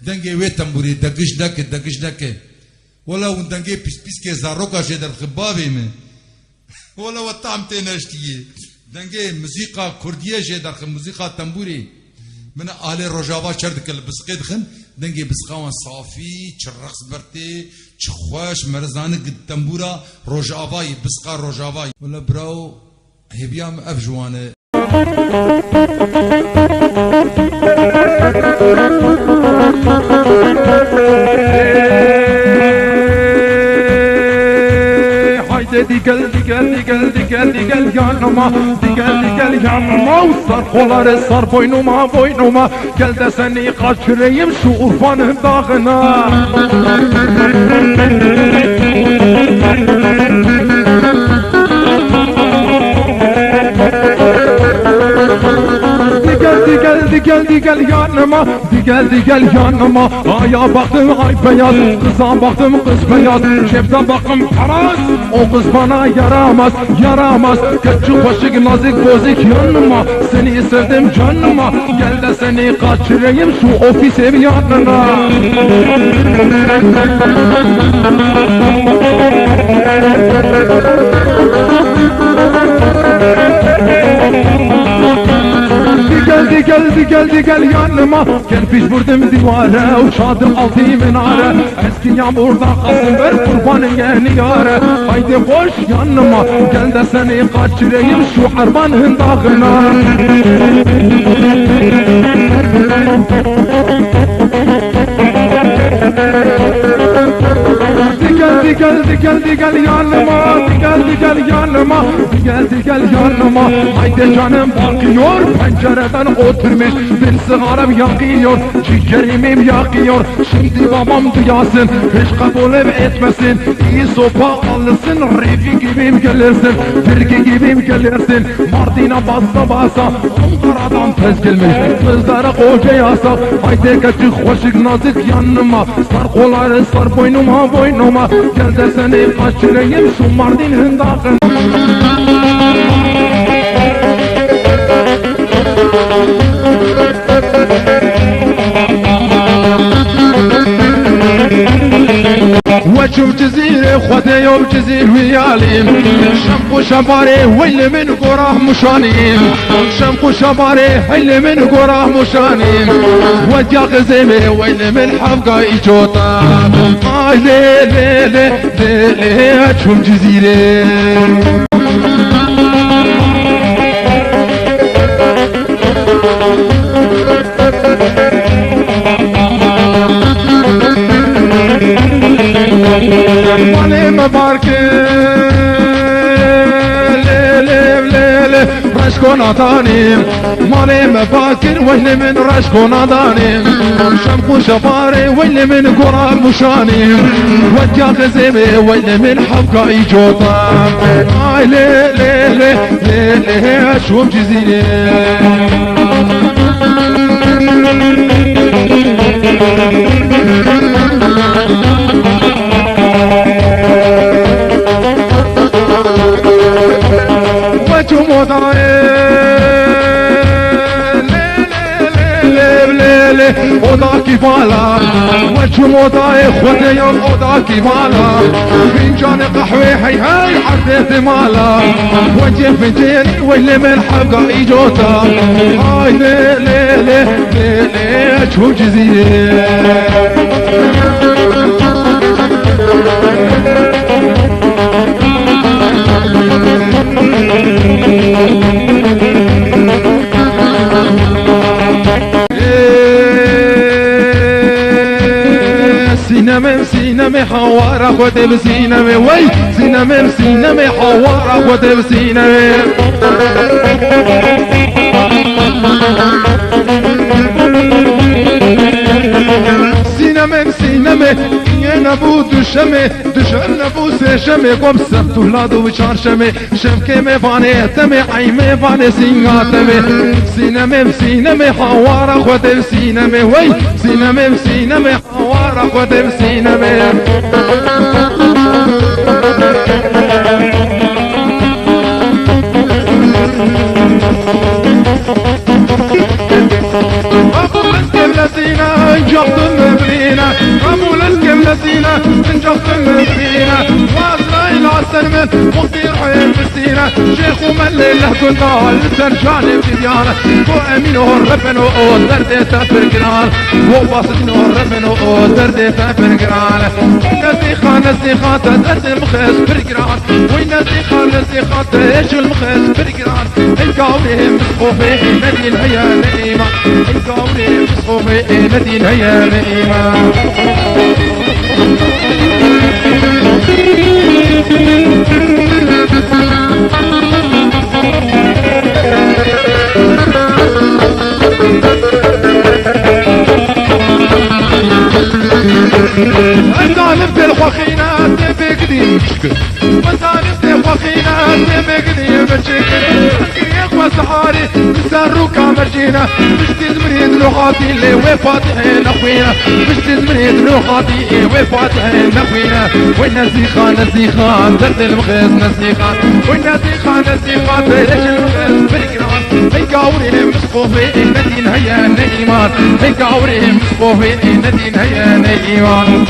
دنگه وی تنبوری دگش نکه ولا اون دنگه پیس که زاروکا شدر خبابی من ولا و طعم تنشتیه دنگه موسیقى کردیه شدر موسیقى تنبوری من آل روجاوا چرد کل بسقید خن دنگه بسقاوان صافی چرخص برتی چخواش مرزانه تنبورا روجاوای بسقا روجاوای ولا براو هبیام افجوانه دیگل yanıma Digel yanıma Sar kolları sar boynuma Gel de seni kaçırayım şu Urfan'ın dağına Digel yanıma Aya baktım ay beyaz Kıza baktım kız beyaz Şefte baktım paraz O kız bana yaramaz Küçük başık nazik bozik yanıma Seni sevdim canıma Gel de seni kaçırayım şu ofis ev yanına Digel yanıma Kerpiç vurdum divara Uçadım altı minare Eski yağmurda kalsın ver kurbanın yeni yare Haydi koş yanıma Gel de seni kaçırayım şu harmanın dağına Digel yanıma Haydi canım bakıyor pencereden oturmuş bir sigaram yakıyor ciğerimim yakıyor şimdi babam duyasın hiç kabul etmesin iyi sopa alırsın refi gibim gelirsin firki gibim gelirsin Mardin'a basa Ankara'dan tez gelmiş kızlara koca yasak haydi kaçık hoşuk nazik yanıma sar kolları sar boynuma gel de seni kaçırayım şu Mardin'in dağına وشوف جزيرة خدي يوم جزير وياليم شمقو شباري ويل من قراه مشانيم شمقو شباري ويل من قراه مشانيم وجا غزيمي ويل من حفقا إيجوطا لي شوف جزيرة مالي مباركي ليلي رشكو ناداني مالي مباكر ويلي من رشكو ناداني شمكو شفاري ويلي من قرى مشاني وجا غزيمي ويلي من حفقا إيجوطا ليلي شوف جزيري oda kifala وجه موضاي خذ يوم oda kifala فنجان قهوة هاي حطيت مالا وجه فنجان واللي من حبقى إيجوتا هاي ليلي شوف جزيرة سينما حوارة خد بسينما وي سينما حوارة خد بسينما سينما نبو دشن نبو سشمه قم سبت ولادو وچارشمه شمکه مفانه تمه عی مفانه سینگاتمه سینما حوارا خود سینما وی سینما حوارا خود سینما جاب من وقتي رحيم بالسيرة شيخ وملل له قندال سرجاني بديانة وأمين وربنا ودردي تفرقران وباسط وربنا ودردي تفرقران نزيخة درد المخيس برقران وين نزيخة ايش المخيس برقران القاولي مسخوفي ندين هيا نئيمة القاولي مسخوفي ندين هيا نئيمة الظالم بالخوخينات بقديم مشكل والظالم بالخوخينات بقديم مشكل يقوى سحاري نسارو كامرجينا مش تزمريد لوحاتي اللي وفاتحين اخوينا مش تزمريد لوحاتي وفاتحين اخوينا وين نزيخان درد المخيز نزيخان وين نزيخان ليش المخيز بالقران القاوري مسقوفي ندين هيا نيمان القاوري مسقوفي ندين هيا نيمان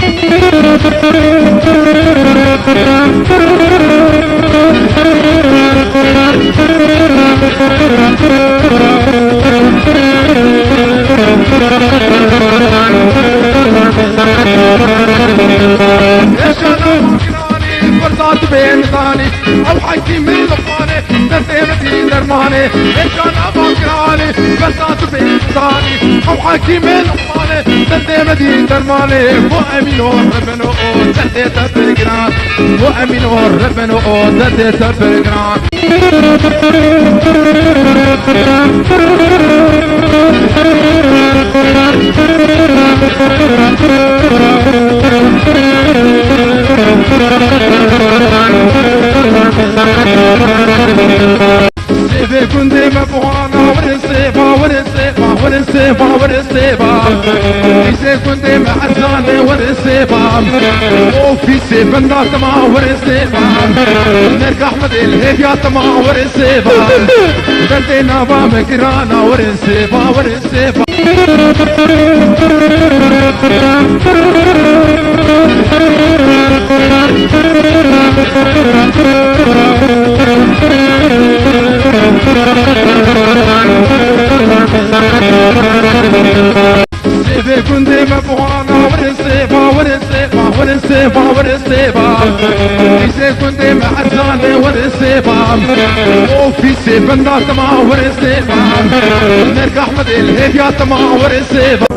يا شباب فرصات بين ثاني او حكي من لقاني درتي درماني ايش انا بكراني فرصات بين ثاني او حكي من لقاني درتي درماني وامين ربنا درتي تبرقران وامين ربنا درتي تبرقران سيفي كنتي مبوانا ورنسيفا سيفي كنتي محزاني ورنسيفا وفي سيف الناس ما ورنسيفا نرك احمد الهيبيات ما ورنسيفا دردينا بامكرانا ورنسيفا سيفي كنتي مبوانا ورنسيفا سيفي كنتي محزاني ورنسيفا وفي سيف الناس ما ورنسيفا نرك احمد الهيبيات ما ورنسيفا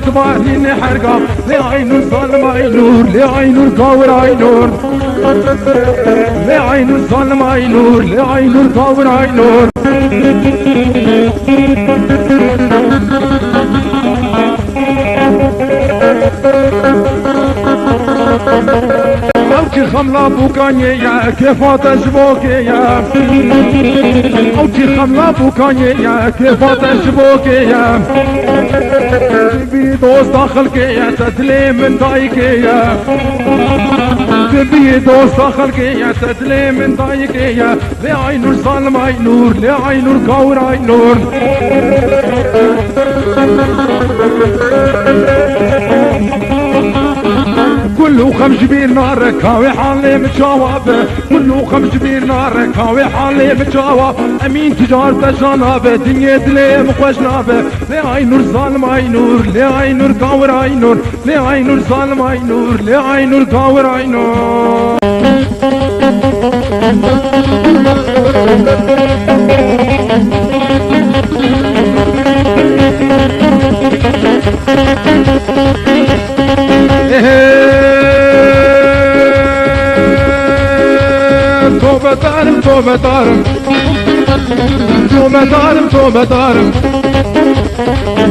صباحين حرقة لعين الظلم عينور لعين القاور عينور لعين الظلم عينور لعين القاور عينور اوتي خملا بوكانيا كيفات اشبوكيا اوتي خملا بوكانيا كيفات اشبوكيا تبي دوست داخلكيا تتلي من دايكيا تبي دوست داخلكيا تتلي من دايكيا لعين الظلم عينور لعين القاور عينور كله خمس بير نار كاوي حالي متجاوب كله خمس بير نار كاوي حالي متجاوب امين تجارة جانب دنيا دلي مخوش ناب لعين الظالم عينور لعين القاور عينور لعين الظالم عينور لعين القاور عينور توبة دارم توبة دارم توبة دارم توبة دارم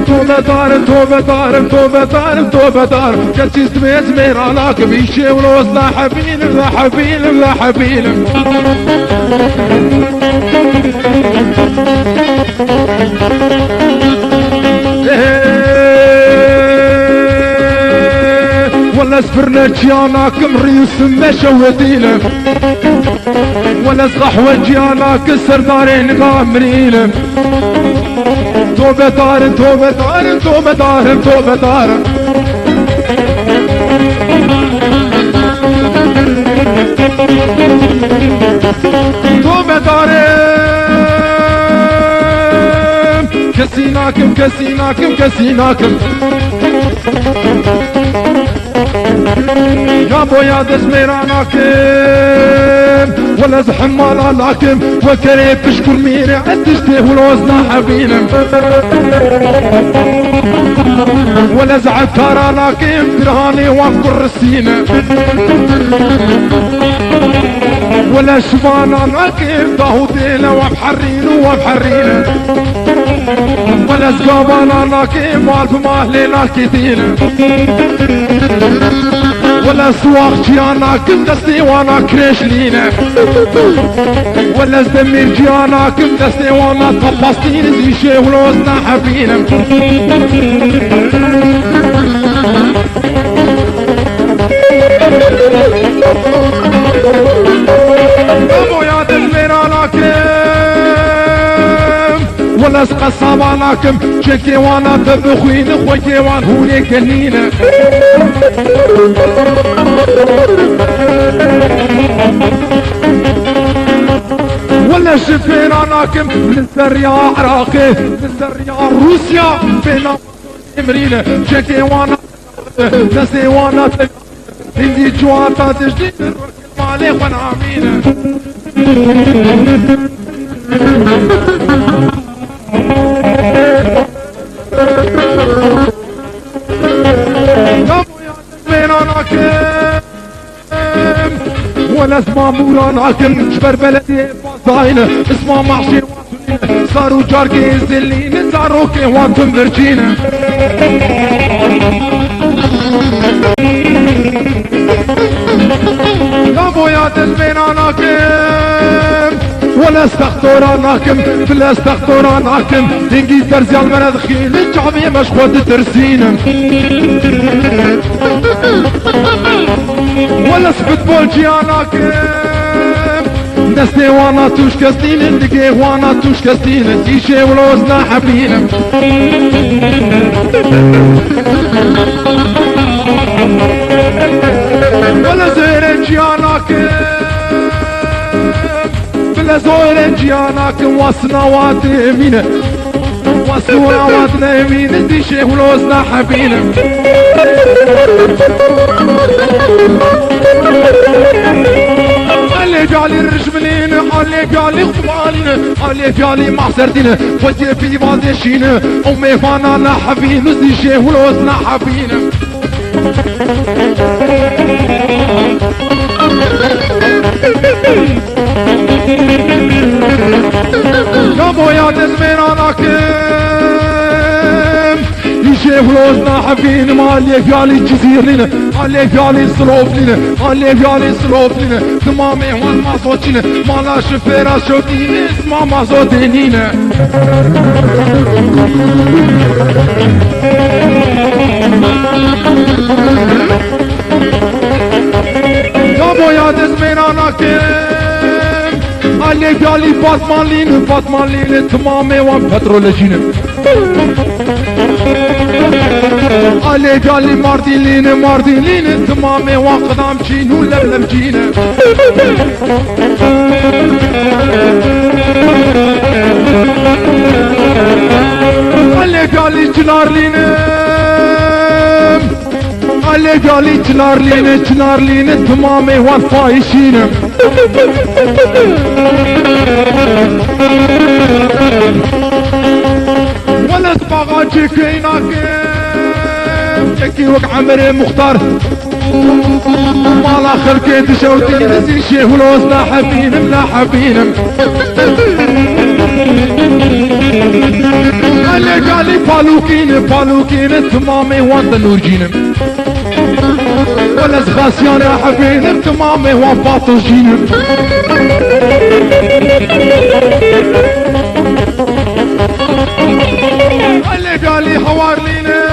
توبة دارم توبة دارم توبة دارم توبة دارم جالس زمير علاك بيشي وروز لا حبيلم لا حبيلم لا حبيلم ولا ولا سفرنا جياناكم ريوس مشودين ولا صحوة جياناك السردارين غامرين توبة دار توبة دار توبة دار توبة دار توبة دار كسيناكم كسيناكم كسيناكم يا بويا دزميراناكم ولا زحمالاناكم وكريب تشكر ميري عدشتيه والوزنا حبينم ولا زعتاراناكم درهاني وانقر السينة ولا شفاناناكم داهودينا وبحرين وبحرين ولا زقاباناناكم والف ماهلينا كثير ولا سواق جياناكم دستي وانا كريش لينا ولا زدمير جياناكم دستي وانا طبستين زيشي ولوزنا حبينا ابو يا دزميراناكم ولا سقصاباناكم شكي وانا تبخوين خوكي وان هوني كنينة ولا شفيراناكم من سريا عراقي من سريا روسيا بينا امرينة شكي وانا نسي وانا هندي جواتا تجديد مالي وانا عمينة ولا اسمع موراناكم شبر بلدي فاضاينه اسمع محشي صاروا جاركي زلين زاروكي وانتم برجينه يا بويا دزميناناكم ولا استخطراناكم بلا استخطراناكم انجيز درزي المرض خيل الجعبي مشخوط ترسينم ولا سبتبول جياناكم دستي وانا توش كستين اللقي وانا توش كستين تيشي ولوزنا حبينم ولا زيرين جياناكم بلا زيرين جياناكم واسنوات يمينه واسنوات يمينه تيشي ولوزنا حبينم علي جالي الرجملين علي جالي خبالين علي جالي محسردين فتي في بازيشين امي فانا نحبين نزي شيه ولوز نحبين يا بويا دزميراناكم يشي فلوسنا حبين مالي فيالي الجزير لنا علي فيالي الصلوف لنا علي فيالي الصلوف لنا تمامي وان ما صوتينا مالا شفيرا شوتين اسمع ما صوتينينا يا بويا دزميراناكم علي فيالي فاطمان لين تمامي وان بترولجينا علي فيالي ماردين لين تمامي وان قدام جين ولبلب جينا علي فيالي جنار لين علي فيالي جنار لين تمامي وان فايشين ولا سباغا جيكيناكم جيكي وك عمري مختار مالا خلقي تشوتين زي شيه ولوز لا حبينم لا حبينم قالي بالوكين تمامي وان تنورجينم ولا زغاسيان يا حبينم تمامي وان باطوجينم قالي حوار لينا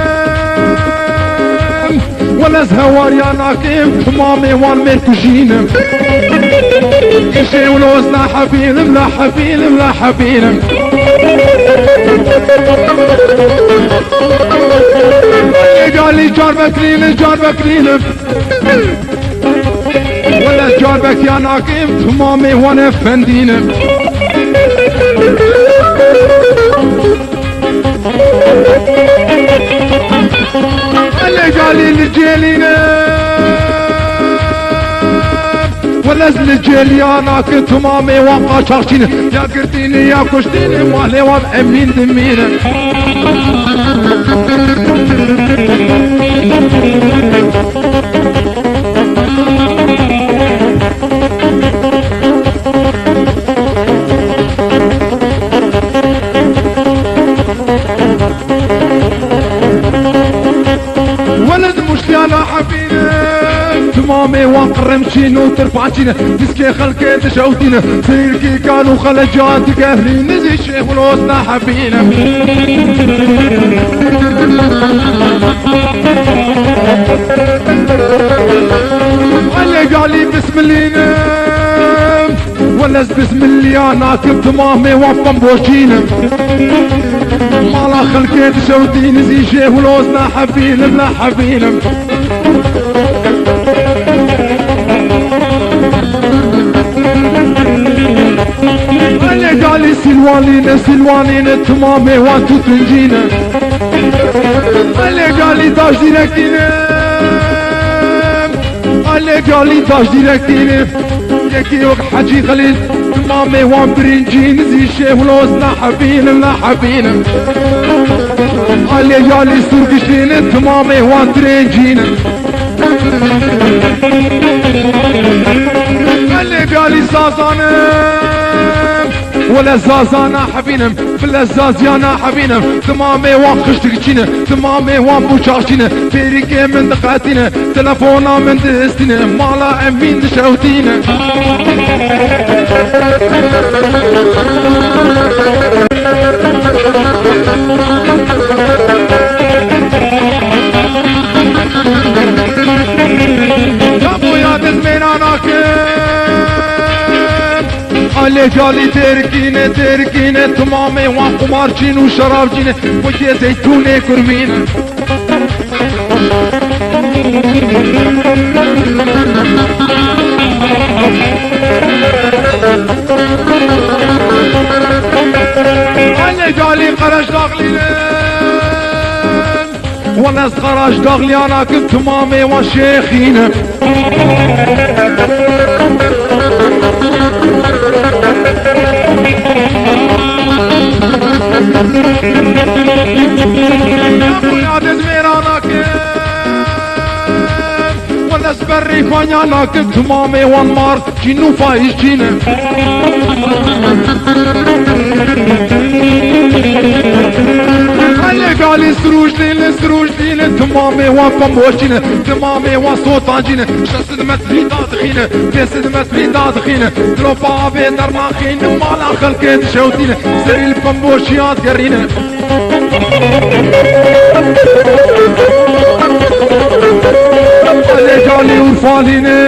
ولا هواريا ناكم تمامي وان مركوشينم إشي ولوز لا حبيلم لا حبيلم لا حبيلم قال لي جار بكريلم جار بكريلم ولا جار بك يا ناكم تمامي وانا فندينم اللي قال لي الجيلينا ولا الجيل يا ناكم تمامي وانقا شاكشينه يا قرتيني يا كشتيني والي وابعمين دمينه ولد مشتانا حبينا تمامي وانقرمشينو ترفعشينا ديسكي خلقي تشوتينا سيركي كانوا خلجات قهرين نزي الشيخ ولوسنا حبينا اللي قالي بسم الله ولا بسم الله انا كنت تمامي وفن بوشينا مالا خلقيت شوتين زي شيخ ولوزنا حبيلم لا حبيلم اللي قالي سلوانينا سلوانينا تمامي وانتو تنجينا اللي قالي داش ديركتينا اللي قالي داش ديركتينا يكي وق حجي خليل تمامي وان برنجين زي الشيخ ولوزنا حبيلم لا حبيلم اللي قالي سرقشتين تمامي وان ترنجين اللي قالي زازانم ولا زازانا حبينم بلا زازيانا حبينم تمامي وان خشتكشينا تمامي وان بوشاشينا بيريكي من دقاتينا تلفونا من دستينا مالا امين دشوتينا يا بويا دزميناناك اللي قالي تركينه تركينه تمامي وان قمارجين وشرابجين وجي زيتوني كرمينه اللي قالي قرش داخلينا وناس قرش داخلي انا كنت تمامي وشيخينه يا دزميرانك والناس بري فانيانك تمامي والمار جنو فايش جينا اللي قالي سروج لين تمامي وفم وشينا تمامي وصوت عجينا شسدمت في دادخينا تسدمت في دادخينا دروبا بيدر ناخين مالا خلقين شوتينا سري البمبوشيات قرينا اللي قالي ورفالينا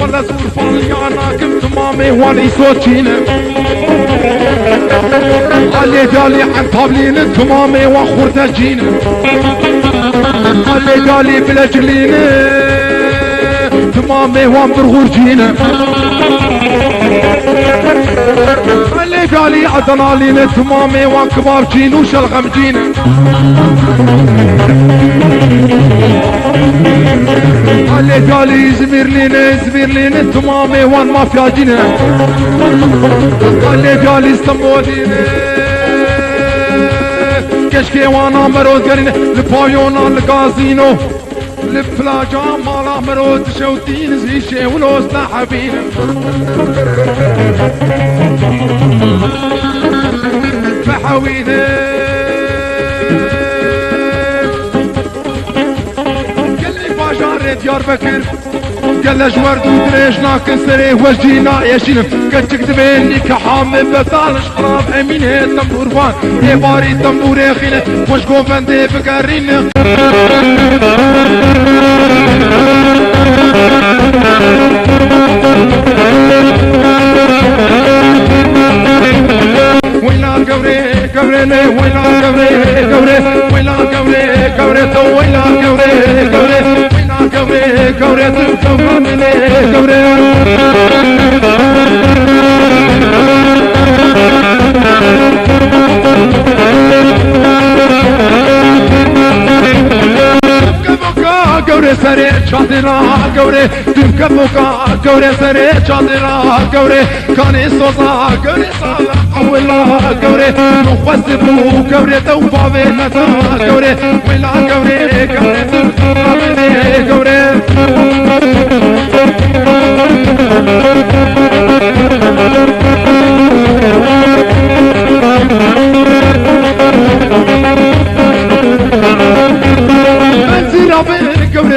ولا زورفاليانا كم تمامي واني صوتينا اللي قالي عن طابلين تمامي وخورتاجينا اللي قالي بلاجلينا تمامي ومبرغورجينا اللي قالي عدنالينا تمامي وكبابجين وشلغمجينا اللي قالي زميرلينا تمامي وان مافياجينا اللي قالي استنبولينا كشكي وانا مرود قرينا لبايونا القازينو لبلاجا مالا مرود شوتين زي شي ولوزنا حبينا بحوينا قلي باجار ديار بكر كلا جوار دريج ناكن سري وجينا يشينم كتكتبين لي كحامل بطال شقراب امينه تنبور فان يباري تنبور خيله وش قوفن دي فكرين ويلا قوري قوري ويلا قوري قوري ويلا قوري قوري تو ويلا قوري قوري ويلا قوري قوري تو قوري قوري قوري سري چادرا قوري تمك بوكا قوري سري چادرا قوري كاني صوصا قوري صالا اولا قوري نخوص بو قوري توفا متا قوري ولا قوري قوري توفا قوري قوري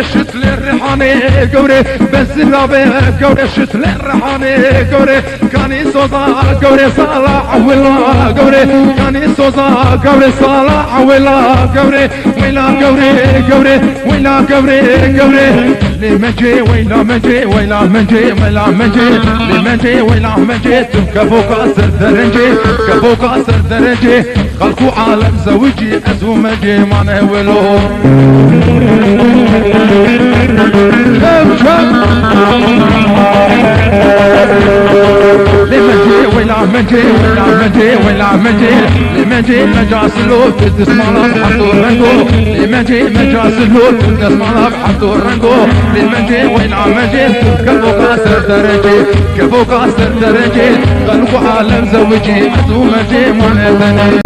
شتل الريحاني قوري بس الرابع قوري شتل الريحاني قوري كاني صوصا قوري صالح ولا قوري كاني صوصا قوري صالح ولا قوري ولا قوري قوري ولا قوري قوري لمجي ولا مجي ولا مجي ولا مجي لمجي ولا مجي كفوق سر درنجي كفوق سر درنجي خلقوا عالم زوجي ازو مجي ما نولو لمجي ولا مجي ولا مجي ولا مجي لمجي مجاس اللوت تسمع بحطو الرنقو لمجي مجاس اللوت تسمع بحطو الرنقو لمجي ولا مجي كفو قاسر درجي كفو قاسر درجي قلبو عالم زوجي ازو مجي ما نتني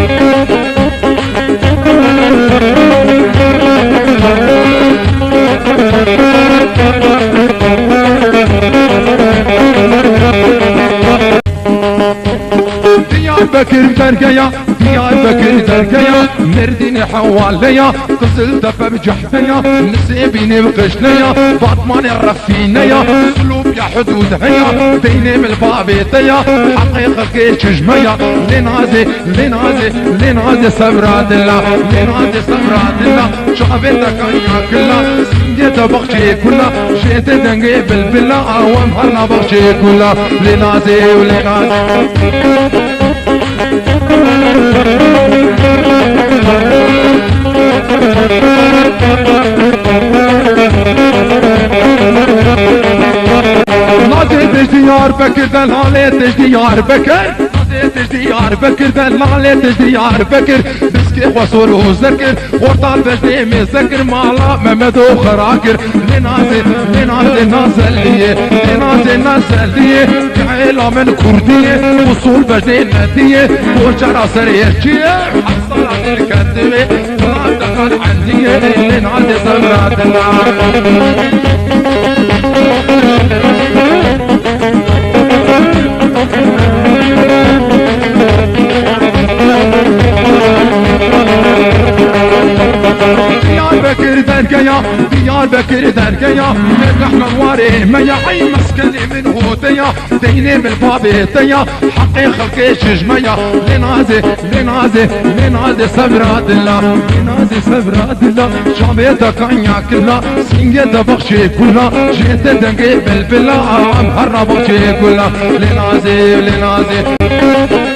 بكر درقيا ديار بكر درقيا مردين حواليا قزل دفا بجحفيا نسيبيني بقشليا فاطمان الرفينيا سلوب يا حدود هيا بيني بالبابيتيا حقيقة كيش جميا لنازي لنازي لنازي سبراد الله لنازي سبراد الله شعبتك يا كلا سنجيت بخشي كلا جيت دنقي بالبلا اوام هلا بخشي كلا لنازي ولنازي ناديتش ديار بكر دلالتش ديار بكر ناديتش ديار بكر دلالتش ديار بكر بسكي وصول وزكر ورطال بجدي مذكر مالا ممد وخراكر لنازي لنازي نازلية لنازي نازلية جعيلة من كردية وصول بجدي ندية وجرى سريجية حصلت الكذبة ما دخل عندي لنازي سمرات النار بكر درقيا ديار بكر درقيا نحن واري ما يعي مسكني من هوتيا ديني من بابيتيا حقي خلقي شجميا لنازي لنازي لنازي سبراد الله لنازي سبراد الله شعبيتك عنيا كلا سنجد بخشي كلا جيت دنقي بالبلا عم هرب بخشي كلا لنازي لنازي